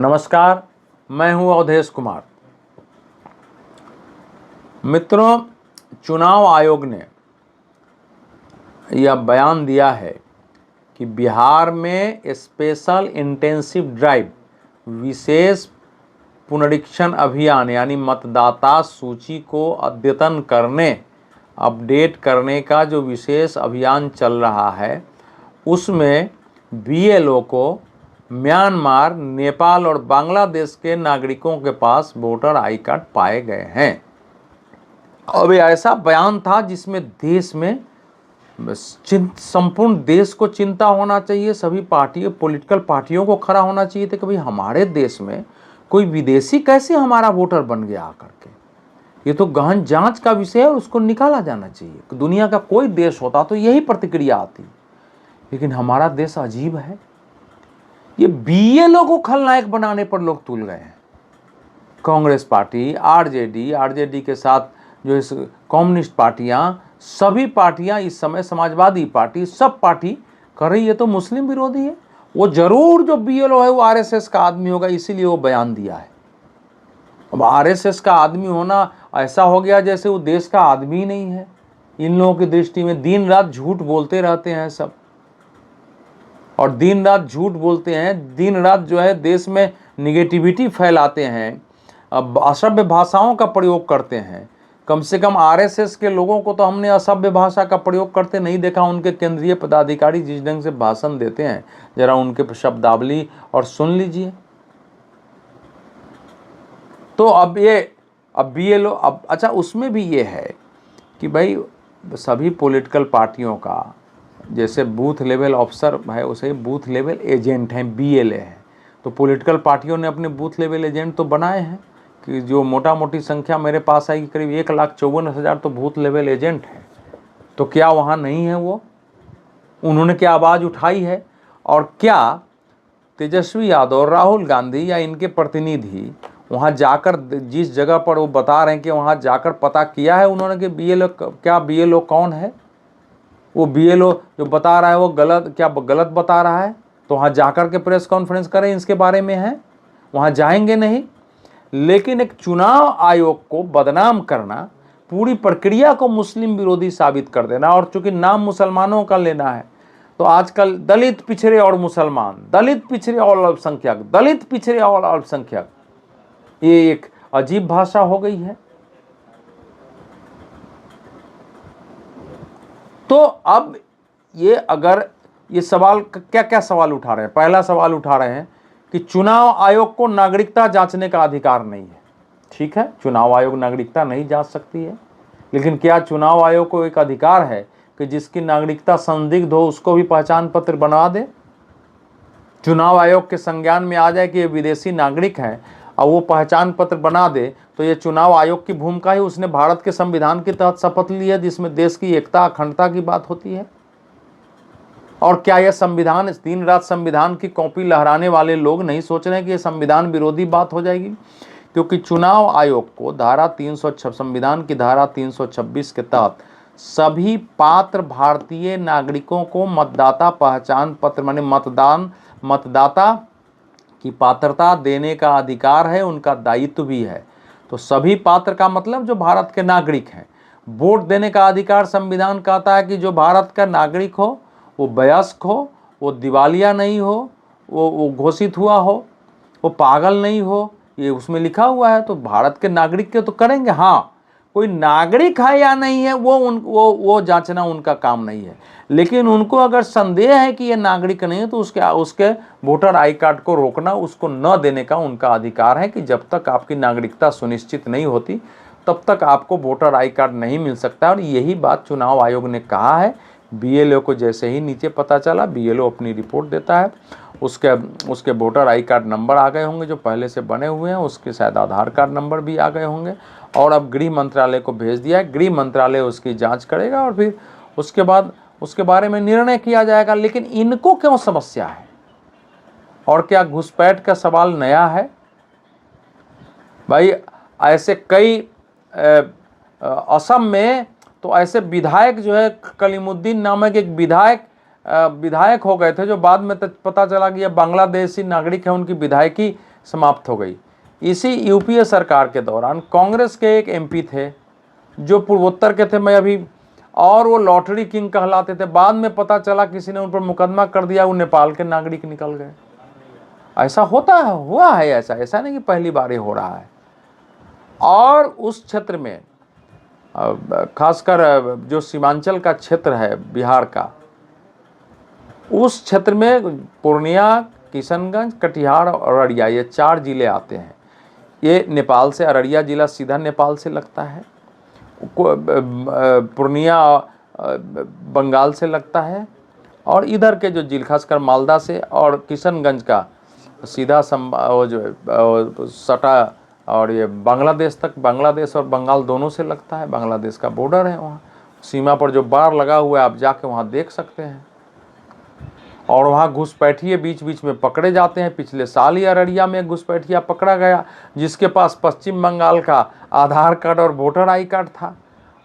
नमस्कार, मैं हूं अवधेश कुमार। मित्रों, चुनाव आयोग ने यह बयान दिया है कि बिहार में स्पेशल इंटेंसिव ड्राइव विशेष पुनरीक्षण अभियान यानी मतदाता सूची को अद्यतन करने अपडेट करने का जो विशेष अभियान चल रहा है उसमें बीएलओ को म्यांमार, नेपाल और बांग्लादेश के नागरिकों के पास वोटर आई कार्ड पाए गए हैं। अब ऐसा बयान था जिसमें देश में संपूर्ण देश को चिंता होना चाहिए, सभी पॉलिटिकल पार्टियों को खड़ा होना चाहिए था कि भाई हमारे देश में कोई विदेशी कैसे हमारा वोटर बन गया आकर के। ये तो गहन जांच का विषय है और उसको निकाला जाना चाहिए। दुनिया का कोई देश होता तो यही प्रतिक्रिया आती, लेकिन हमारा देश अजीब है। ये बीएलओ को खलनायक बनाने पर लोग तुल गए हैं। कांग्रेस पार्टी, आरजेडी के साथ जो इस कम्युनिस्ट पार्टियां, सभी पार्टियां इस समय, समाजवादी पार्टी, सब पार्टी कर रही है तो मुस्लिम विरोधी है। वो जरूर जो बीएलओ है वो आरएसएस का आदमी होगा, इसीलिए वो बयान दिया है। अब आरएसएस का आदमी होना ऐसा हो गया जैसे वो देश का आदमी ही नहीं है। इन लोगों की दृष्टि में दिन रात झूठ बोलते रहते हैं सब, और दिन रात झूठ बोलते हैं, दिन रात जो है देश में निगेटिविटी फैलाते हैं, अब असभ्य भाषाओं का प्रयोग करते हैं। कम से कम आरएसएस के लोगों को तो हमने असभ्य भाषा का प्रयोग करते नहीं देखा। उनके केंद्रीय पदाधिकारी जिस ढंग से भाषण देते हैं, जरा उनके शब्दावली और सुन लीजिए। तो अब बीएलओ अच्छा, उसमें भी ये है कि भाई सभी पॉलिटिकल पार्टियों का जैसे बूथ लेवल ऑफिसर है उसे बूथ लेवल एजेंट हैं, बीएलए हैं। तो पॉलिटिकल पार्टियों ने अपने बूथ लेवल एजेंट तो बनाए हैं कि जो मोटा मोटी संख्या मेरे पास आई कि करीब 1,54,000 तो बूथ लेवल एजेंट हैं। तो क्या वहाँ नहीं है वो? उन्होंने क्या आवाज़ उठाई है? और क्या तेजस्वी यादव, राहुल गांधी या इनके प्रतिनिधि वहाँ जाकर, जिस जगह पर वो बता रहे हैं कि वहाँ जाकर पता किया है उन्होंने कि बीएलओ कौन है? वो बीएलओ जो बता रहा है वो गलत बता रहा है? तो वहाँ जाकर के प्रेस कॉन्फ्रेंस करें इसके बारे में है? वहाँ जाएंगे नहीं। लेकिन एक चुनाव आयोग को बदनाम करना, पूरी प्रक्रिया को मुस्लिम विरोधी साबित कर देना, और चूंकि नाम मुसलमानों का लेना है तो आजकल दलित, पिछड़े और मुसलमान, दलित, पिछड़े और अल्पसंख्यक, दलित, पिछड़े और अल्पसंख्यक, ये एक अजीब भाषा हो गई है। तो अब ये सवाल क्या क्या सवाल उठा रहे हैं? पहला सवाल उठा रहे हैं कि चुनाव आयोग को नागरिकता जांचने का अधिकार नहीं है। ठीक है, चुनाव आयोग नागरिकता नहीं जांच सकती है, लेकिन क्या चुनाव आयोग को एक अधिकार है कि जिसकी नागरिकता संदिग्ध हो उसको भी पहचान पत्र बनवा दे? चुनाव आयोग के संज्ञान में आ जाए कि ये विदेशी नागरिक है और वो पहचान पत्र बना दे, तो ये चुनाव आयोग की भूमिका है। उसने भारत के संविधान के तहत शपथ ली है जिसमें देश की एकता, अखंडता की बात होती है। और क्या यह संविधान, दिन रात संविधान की कॉपी लहराने वाले लोग नहीं सोच रहे हैं कि यह संविधान विरोधी बात हो जाएगी? क्योंकि चुनाव आयोग को संविधान की धारा 326 के तहत सभी पात्र भारतीय नागरिकों को मतदाता पहचान पत्र माने मतदाता की पात्रता देने का अधिकार है, उनका दायित्व भी है। तो सभी पात्र का मतलब जो भारत के नागरिक हैं। वोट देने का अधिकार संविधान कहता है कि जो भारत का नागरिक हो, वो वयस्क हो, वो दिवालिया नहीं हो, वो घोषित हुआ हो, वो पागल नहीं हो, ये उसमें लिखा हुआ है। तो भारत के नागरिक के तो करेंगे। हाँ, कोई नागरिक है या नहीं है वो जांचना उनका काम नहीं है। लेकिन उनको अगर संदेह है कि ये नागरिक नहीं है तो उसके वोटर आई कार्ड को रोकना, उसको न देने का उनका अधिकार है कि जब तक आपकी नागरिकता सुनिश्चित नहीं होती तब तक आपको वोटर आई कार्ड नहीं मिल सकता। और यही बात चुनाव आयोग ने कहा है। बीएलओ को जैसे ही नीचे पता चला, बीएलओ अपनी रिपोर्ट देता है, उसके वोटर आई कार्ड नंबर आ गए होंगे जो पहले से बने हुए हैं, उसके शायद आधार कार्ड नंबर भी आ गए होंगे, और अब गृह मंत्रालय को भेज दिया है। गृह मंत्रालय उसकी जांच करेगा और फिर उसके बाद उसके बारे में निर्णय किया जाएगा। लेकिन इनको क्यों समस्या है? और क्या घुसपैठ का सवाल नया है? भाई ऐसे कई असम में तो ऐसे विधायक जो है, कलीमुद्दीन नामक एक विधायक हो गए थे, जो बाद में पता चला कि ये बांग्लादेशी नागरिक है, उनकी विधायकी समाप्त हो गई। इसी यूपीए सरकार के दौरान कांग्रेस के एक एमपी थे जो पूर्वोत्तर के थे, मैं अभी, और वो लॉटरी किंग कहलाते थे। बाद में पता चला किसी ने उन पर मुकदमा कर दिया, वो नेपाल के नागरिक निकल गए। ऐसा होता है, हुआ है ऐसा, ऐसा नहीं कि पहली बार ये हो रहा है। और उस क्षेत्र में खासकर जो सीमांचल का क्षेत्र है बिहार का, उस क्षेत्र में पूर्णिया, किशनगंज, कटिहार और अररिया, ये 4 जिले आते हैं। ये नेपाल से, अररिया जिला सीधा नेपाल से लगता है, पूर्णिया बंगाल से लगता है, और इधर के जो जिले खासकर मालदा से और किशनगंज का सीधा वो जो सटा, और ये बांग्लादेश तक, बांग्लादेश और बंगाल दोनों से लगता है। बांग्लादेश का बॉर्डर है, वहाँ सीमा पर जो बार लगा हुआ है आप जाके वहाँ देख सकते हैं। और वहाँ घुसपैठिए बीच बीच में पकड़े जाते हैं। पिछले साल ही अररिया में घुसपैठिया पकड़ा गया जिसके पास पश्चिम बंगाल का आधार कार्ड और वोटर आई कार्ड था।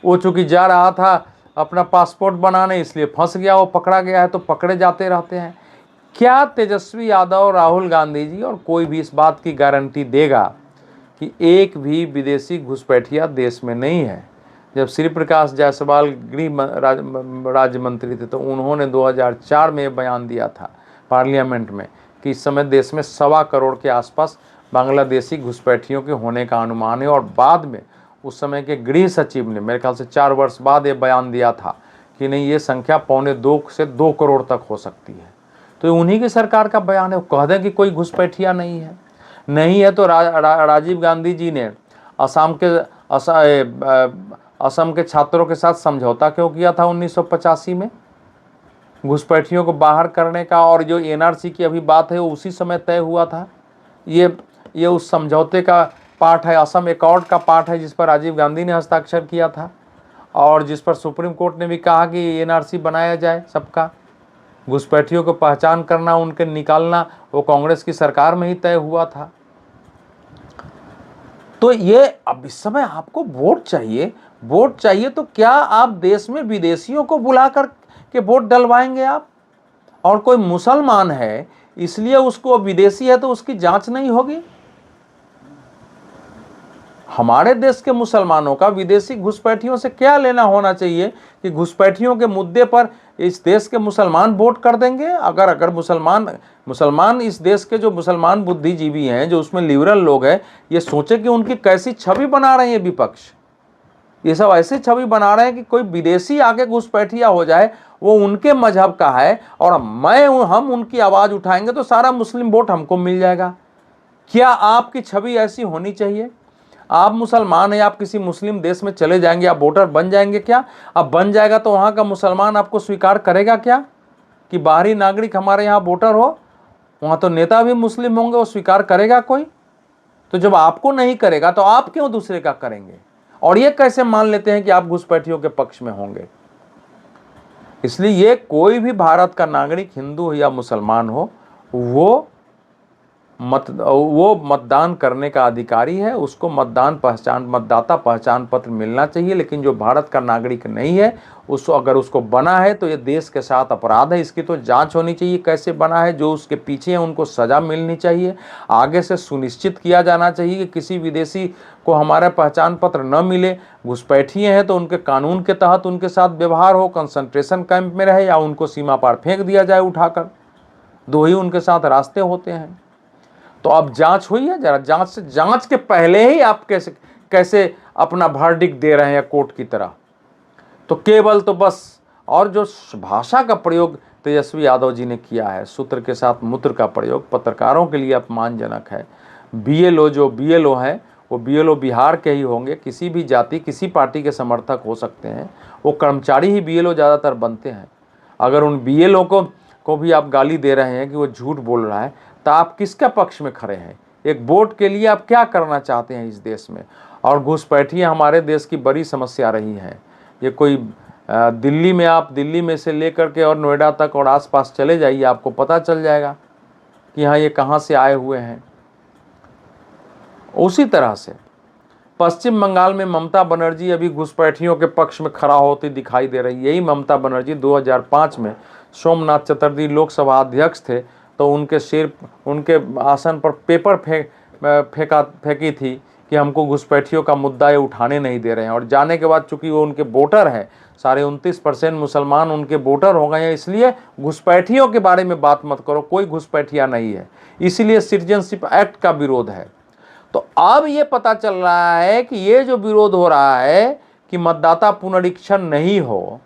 वो चूँकि जा रहा था अपना पासपोर्ट बनाने, इसलिए फंस गया, वो पकड़ा गया है। तो पकड़े जाते रहते हैं। क्या तेजस्वी यादव, राहुल गांधी जी और कोई भी इस बात की गारंटी देगा कि एक भी विदेशी घुसपैठिया देश में नहीं है? जब श्री प्रकाश जायसवाल गृह राज्य मंत्री थे तो उन्होंने 2004 में बयान दिया था पार्लियामेंट में कि इस समय देश में 1.25 करोड़ के आसपास बांग्लादेशी घुसपैठियों के होने का अनुमान है। और बाद में उस समय के गृह सचिव ने मेरे ख्याल से 4 वर्ष बाद ये बयान दिया था कि नहीं, ये संख्या 1.25 से 2 करोड़ तक हो सकती है। तो ये उन्हीं की सरकार का बयान है। वो कह दें कि कोई घुसपैठिया नहीं है, नहीं है तो राजीव गांधी जी ने असम के छात्रों के साथ समझौता क्यों किया था 1985 में घुसपैठियों को बाहर करने का? और जो एनआरसी की अभी बात है वो उसी समय तय हुआ था। ये उस समझौते का पार्ट है, असम एकॉर्ड का पार्ट है, जिस पर राजीव गांधी ने हस्ताक्षर किया था और जिस पर सुप्रीम कोर्ट ने भी कहा कि एनआरसी बनाया जाए सबका। घुसपैठियों को पहचान करना, उनके निकालना, वो कांग्रेस की सरकार में ही तय हुआ था। तो ये अब इस समय आपको वोट चाहिए तो क्या आप देश में विदेशियों को बुला कर के वोट डलवाएंगे आप? और कोई मुसलमान है इसलिए उसको, विदेशी है तो उसकी जांच नहीं होगी? हमारे देश के मुसलमानों का विदेशी घुसपैठियों से क्या लेना होना चाहिए कि घुसपैठियों के मुद्दे पर इस देश के मुसलमान वोट कर देंगे? अगर मुसलमान इस देश के जो मुसलमान बुद्धिजीवी हैं, जो उसमें लिबरल लोग हैं, ये सोचे कि उनकी कैसी छवि बना रहे हैं विपक्ष। ये सब ऐसी छवि बना रहे हैं कि कोई विदेशी आके घुसपैठिया हो जाए, वो उनके मजहब का है और हम उनकी आवाज़ उठाएंगे तो सारा मुस्लिम वोट हमको मिल जाएगा। क्या आपकी छवि ऐसी होनी चाहिए? आप मुसलमान हैं, आप किसी मुस्लिम देश में चले जाएंगे, आप वोटर बन जाएंगे क्या? अब बन जाएगा तो वहाँ का मुसलमान आपको स्वीकार करेगा क्या कि बाहरी नागरिक हमारे यहाँ वोटर हो? वहाँ तो नेता भी मुस्लिम होंगे, वो स्वीकार करेगा कोई? तो जब आपको नहीं करेगा तो आप क्यों दूसरे का करेंगे? और ये कैसे मान लेते हैं कि आप घुसपैठियों के पक्ष में होंगे? इसलिए ये कोई भी भारत का नागरिक, हिंदू हो या मुसलमान हो, वो मतदान करने का अधिकारी है। उसको मतदाता पहचान पत्र मिलना चाहिए। लेकिन जो भारत का नागरिक नहीं है, अगर उसको बना है तो ये देश के साथ अपराध है। इसकी तो जांच होनी चाहिए कैसे बना है। जो उसके पीछे हैं उनको सज़ा मिलनी चाहिए। आगे से सुनिश्चित किया जाना चाहिए कि किसी विदेशी को हमारा पहचान पत्र न मिले। घुसपैठिए हैं तो उनके कानून के तहत उनके साथ व्यवहार हो, कंसंट्रेशन कैंप में रहे या उनको सीमा पार फेंक दिया जाए उठाकर। 2 ही उनके साथ रास्ते होते हैं। तो अब जांच हुई है? जरा जांच के पहले ही आप कैसे अपना वर्डिक्ट दे रहे हैं कोर्ट की तरह? तो केवल तो बस, और जो भाषा का प्रयोग तेजस्वी यादव जी ने किया है, सूत्र के साथ मूत्र का प्रयोग, पत्रकारों के लिए अपमानजनक है। जो बीएलओ हैं वो बीएलओ बिहार के ही होंगे, किसी भी जाति, किसी पार्टी के समर्थक हो सकते हैं। वो कर्मचारी ही बीएलओ ज़्यादातर बनते हैं। अगर उन बीएलओ को भी आप गाली दे रहे हैं कि वो झूठ बोल रहा है, तो आप किसके पक्ष में खड़े हैं? एक वोट के लिए आप क्या करना चाहते हैं इस देश में? और घुसपैठियाँ हमारे देश की बड़ी समस्या रही हैं। ये कोई दिल्ली में से लेकर के और नोएडा तक और आसपास चले जाइए, आपको पता चल जाएगा कि हाँ, ये कहाँ से आए हुए हैं। उसी तरह से पश्चिम बंगाल में ममता बनर्जी अभी घुसपैठियों के पक्ष में खड़ा होती दिखाई दे रही है। यही ममता बनर्जी 2005 में सोमनाथ चटर्जी लोकसभा अध्यक्ष थे तो तो उनके सिर, उनके आसन पर पेपर फेंकी थी कि हमको घुसपैठियों का मुद्दा ये उठाने नहीं दे रहे हैं। और जाने के बाद चूंकि वो उनके वोटर हैं, साढ़े 29% मुसलमान उनके वोटर हो गए हैं, इसलिए घुसपैठियों के बारे में बात मत करो, कोई घुसपैठिया नहीं है, इसीलिए सिटीजनशिप एक्ट का विरोध है। तो अब ये पता चल रहा है कि ये जो विरोध हो रहा है कि मतदाता पुनरीक्षण नहीं हो,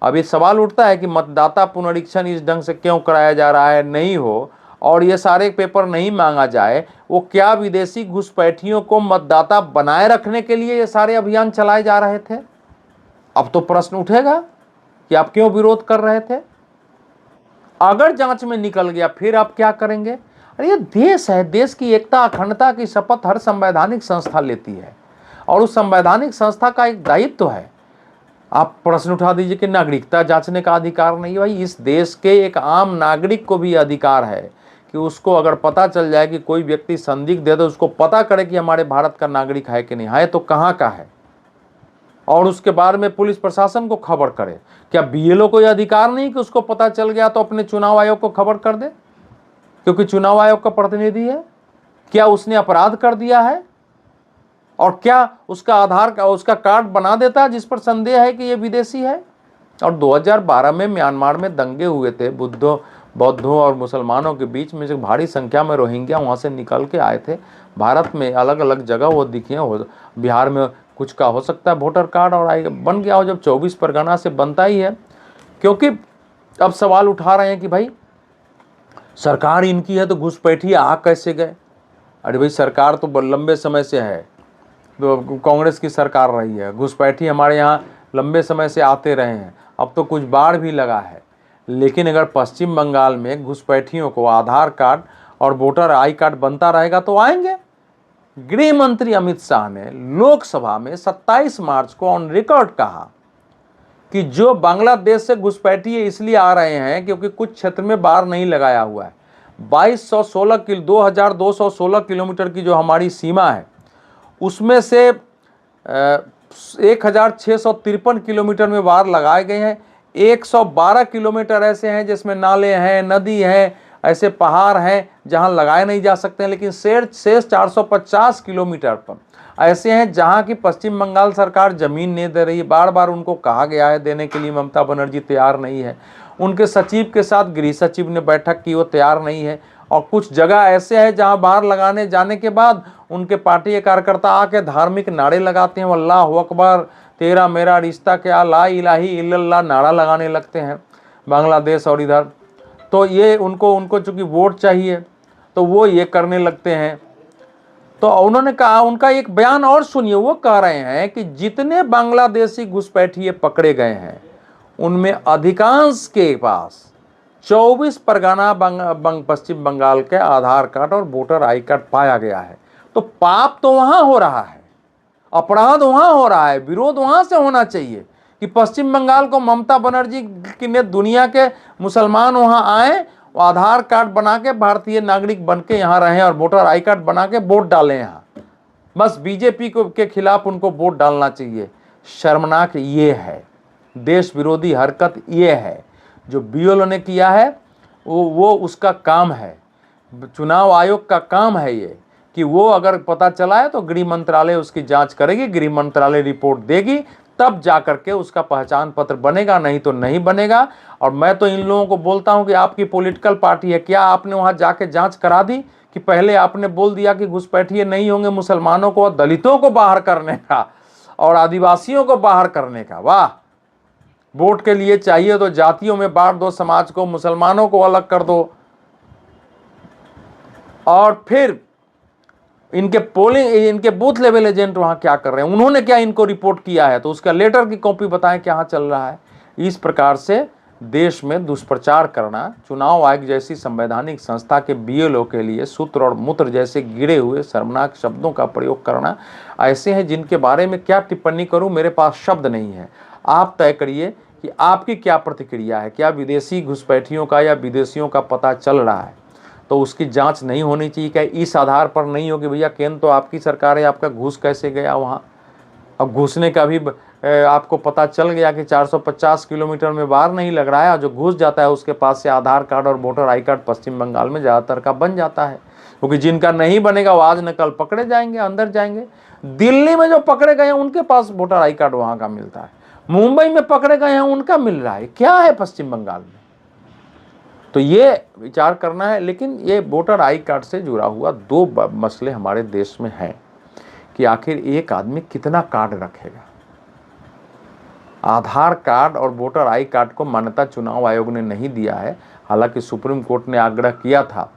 अब ये सवाल उठता है कि मतदाता पुनरीक्षण इस ढंग से क्यों कराया जा रहा है, नहीं हो, और ये सारे पेपर नहीं मांगा जाए, वो क्या विदेशी घुसपैठियों को मतदाता बनाए रखने के लिए ये सारे अभियान चलाए जा रहे थे? अब तो प्रश्न उठेगा कि आप क्यों विरोध कर रहे थे। अगर जांच में निकल गया फिर आप क्या करेंगे? अरे ये देश है, देश की एकता अखंडता की शपथ हर संवैधानिक संस्था लेती है, और उस संवैधानिक संस्था का एक दायित्व है। आप प्रश्न उठा दीजिए कि नागरिकता जांचने का अधिकार नहीं है। भाई, इस देश के एक आम नागरिक को भी अधिकार है कि उसको अगर पता चल जाए कि कोई व्यक्ति संदिग्ध है तो उसको पता करे कि हमारे भारत का नागरिक है कि नहीं है, तो कहाँ का है, और उसके बाद में पुलिस प्रशासन को खबर करे। क्या बीएलओ को यह अधिकार नहीं कि उसको पता चल गया तो अपने चुनाव आयोग को खबर कर दे, क्योंकि चुनाव आयोग का प्रतिनिधि है? क्या उसने अपराध कर दिया है? और क्या उसका आधार का उसका कार्ड बना देता जिस पर संदेह है कि ये विदेशी है? और 2012 में म्यांमार में दंगे हुए थे, बौद्धों और मुसलमानों के बीच में, जो भारी संख्या में रोहिंग्या वहाँ से निकल के आए थे भारत में, अलग अलग जगह वो दिखे हो। बिहार में कुछ का हो सकता है वोटर कार्ड और बन गया हो, जब 24 परगना से बनता ही है। क्योंकि अब सवाल उठा रहे हैं कि भाई सरकार इनकी है तो घुसपैठी आ कैसे गए? अरे भाई, सरकार तो लंबे समय से है, तो कांग्रेस की सरकार रही है, घुसपैठी हमारे यहाँ लंबे समय से आते रहे हैं, अब तो कुछ बाढ़ भी लगा है। लेकिन अगर पश्चिम बंगाल में घुसपैठियों को आधार कार्ड और वोटर आई कार्ड बनता रहेगा तो आएंगे। गृह मंत्री अमित शाह ने लोकसभा में 27 मार्च को ऑन रिकॉर्ड कहा कि जो बांग्लादेश से घुसपैठी इसलिए आ रहे हैं क्योंकि कुछ क्षेत्र में बाढ़ नहीं लगाया हुआ है। 2216 किलोमीटर की जो हमारी सीमा है, उसमें से 1653 किलोमीटर में बाढ़ लगाए गए हैं। 112 किलोमीटर ऐसे हैं जिसमें नाले हैं, नदी है, ऐसे पहाड़ हैं जहां लगाए नहीं जा सकते हैं। लेकिन शेष 450 किलोमीटर पर ऐसे हैं जहां की पश्चिम बंगाल सरकार जमीन नहीं दे रही है। बार बार उनको कहा गया है देने के लिए, ममता बनर्जी तैयार नहीं है। उनके सचिव के साथ गृह सचिव ने बैठक की, वो तैयार नहीं है। और कुछ जगह ऐसे है जहां बाहर लगाने जाने के बाद उनके पार्टी के कार्यकर्ता आके धार्मिक नारे लगाते हैं, अल्लाह अकबर, तेरा मेरा रिश्ता क्या, ला इलाही इल्लल्लाह नारा लगाने लगते हैं बांग्लादेश और इधर। तो ये उनको चूंकि वोट चाहिए तो वो ये करने लगते हैं। तो उन्होंने कहा, उनका एक बयान और सुनिए, वो कह रहे हैं कि जितने बांग्लादेशी घुसपैठिए पकड़े गए हैं उनमें अधिकांश के पास 24 परगना पश्चिम बंगाल के आधार कार्ड और वोटर आई कार्ड पाया गया है। तो पाप तो वहां हो रहा है, अपराध वहां हो रहा है, विरोध वहां से होना चाहिए कि पश्चिम बंगाल को ममता बनर्जी की ने दुनिया के मुसलमान वहां आए, आधार कार्ड बना के भारतीय नागरिक बन के यहाँ रहें और वोटर आई कार्ड बना के वोट डालें यहाँ। बस बीजेपी के खिलाफ उनको वोट डालना चाहिए। शर्मनाक ये है, देश विरोधी हरकत ये है जो बीएलओ ने किया है। वो उसका काम है, चुनाव आयोग का काम है ये, कि वो अगर पता चला है तो गृह मंत्रालय उसकी जांच करेगी, गृह मंत्रालय रिपोर्ट देगी, तब जाकर के उसका पहचान पत्र बनेगा, नहीं तो नहीं बनेगा। और मैं तो इन लोगों को बोलता हूं कि आपकी पॉलिटिकल पार्टी है, क्या आपने वहां जाके जांच करा दी कि पहले आपने बोल दिया कि घुसपैठिए नहीं होंगे, मुसलमानों को, दलितों को बाहर करने का और आदिवासियों को बाहर करने का। वाह, वोट के लिए चाहिए तो जातियों में बांट दो, समाज को, मुसलमानों को अलग कर दो। और फिर इनके बूथ लेवल एजेंट वहां क्या कर रहे हैं, उन्होंने क्या इनको रिपोर्ट किया है, तो उसका लेटर की कॉपी बताएं क्या चल रहा है। इस प्रकार से देश में दुष्प्रचार करना, चुनाव आयोग जैसी संवैधानिक संस्था के बीएलओ के लिए सूत्र और मूत्र जैसे गिरे हुए शर्मनाक शब्दों का प्रयोग करना, ऐसे हैं जिनके बारे में क्या टिप्पणी करूं, मेरे पास शब्द नहीं है। आप तय करिए कि आपकी क्या प्रतिक्रिया है। क्या विदेशी घुसपैठियों का या विदेशियों का पता चल रहा है तो उसकी जांच नहीं होनी चाहिए? क्या इस आधार पर नहीं होगी भैया केंद्र तो आपकी सरकार है, आपका घूस कैसे गया वहाँ? अब घुसने का भी आपको पता चल गया कि 450 किलोमीटर में बाहर नहीं लग रहा है, और जो घुस जाता है उसके पास से आधार कार्ड और वोटर आई कार्ड पश्चिम बंगाल में ज़्यादातर का बन जाता है, क्योंकि जिनका नहीं बनेगा वो आज न कल पकड़े जाएंगे, अंदर जाएंगे। दिल्ली में जो पकड़े गए हैं उनके पास वोटर आई कार्ड वहाँ का मिलता है, मुंबई में पकड़े गए हैं उनका मिल रहा है। क्या है पश्चिम बंगाल में? तो ये विचार करना है। लेकिन ये वोटर आई कार्ड से जुड़ा हुआ दो मसले हमारे देश में हैं कि आखिर एक आदमी कितना कार्ड रखेगा। आधार कार्ड और वोटर आई कार्ड को मान्यता चुनाव आयोग ने नहीं दिया है, हालांकि सुप्रीम कोर्ट ने आग्रह किया था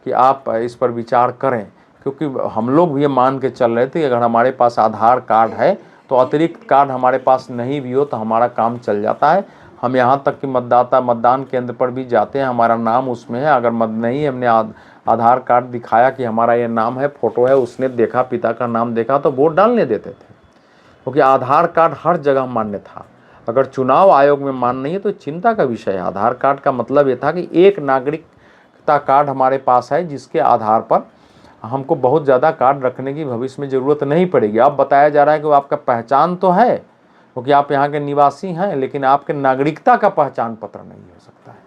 कि आप इस पर विचार करें, क्योंकि हम लोग भी ये मान के चल रहे थे कि अगर हमारे पास आधार कार्ड है तो अतिरिक्त कार्ड हमारे पास नहीं भी हो तो हमारा काम चल जाता है। हम यहाँ तक कि मतदान केंद्र पर भी जाते हैं, हमारा नाम उसमें है, अगर नहीं हमने आधार कार्ड दिखाया कि हमारा ये नाम है, फोटो है, उसने देखा, पिता का नाम देखा, तो वोट डालने देते थे, क्योंकि आधार कार्ड हर जगह मान्य था। अगर चुनाव आयोग में मान्य नहीं है तो चिंता का विषय है। आधार कार्ड का मतलब ये था कि एक नागरिकता कार्ड हमारे पास है जिसके आधार पर हमको बहुत ज़्यादा कार्ड रखने की भविष्य में ज़रूरत नहीं पड़ेगी। अब बताया जा रहा है कि वो आपका पहचान तो है क्योंकि आप यहाँ के निवासी हैं, लेकिन आपके नागरिकता का पहचान पत्र नहीं हो सकता है।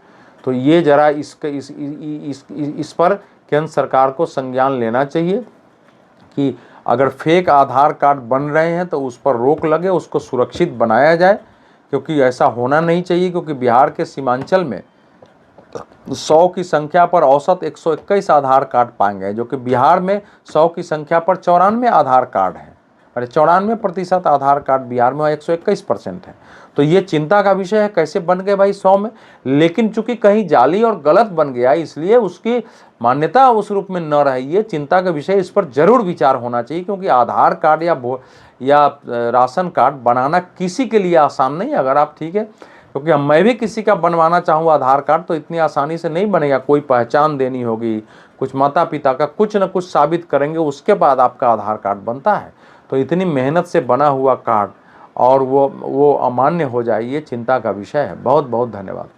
तो ये जरा इस पर केंद्र सरकार को संज्ञान लेना चाहिए कि अगर फेक आधार कार्ड बन रहे हैं तो उस पर रोक लगे, उसको सुरक्षित बनाया जाए, क्योंकि ऐसा होना नहीं चाहिए। क्योंकि बिहार के सीमांचल में 100 की संख्या पर औसत 121 आधार कार्ड पाए गए, जो कि बिहार में 100 की संख्या पर 94 आधार कार्ड है। अरे 94% आधार कार्ड बिहार में 121% है। तो ये चिंता का विषय है, कैसे बन गए भाई 100 में। लेकिन चूंकि कहीं जाली और गलत बन गया इसलिए उसकी मान्यता उस रूप में न रही, ये चिंता का विषय। इस पर जरूर विचार होना चाहिए, क्योंकि आधार कार्ड या राशन कार्ड बनाना किसी के लिए आसान नहीं। अगर आप ठीक है, क्योंकि मैं भी किसी का बनवाना चाहूँ आधार कार्ड तो इतनी आसानी से नहीं बनेगा। कोई पहचान देनी होगी, कुछ माता पिता का कुछ न कुछ साबित करेंगे, उसके बाद आपका आधार कार्ड बनता है। तो इतनी मेहनत से बना हुआ कार्ड और वो अमान्य हो जाए, ये चिंता का विषय है। बहुत बहुत धन्यवाद।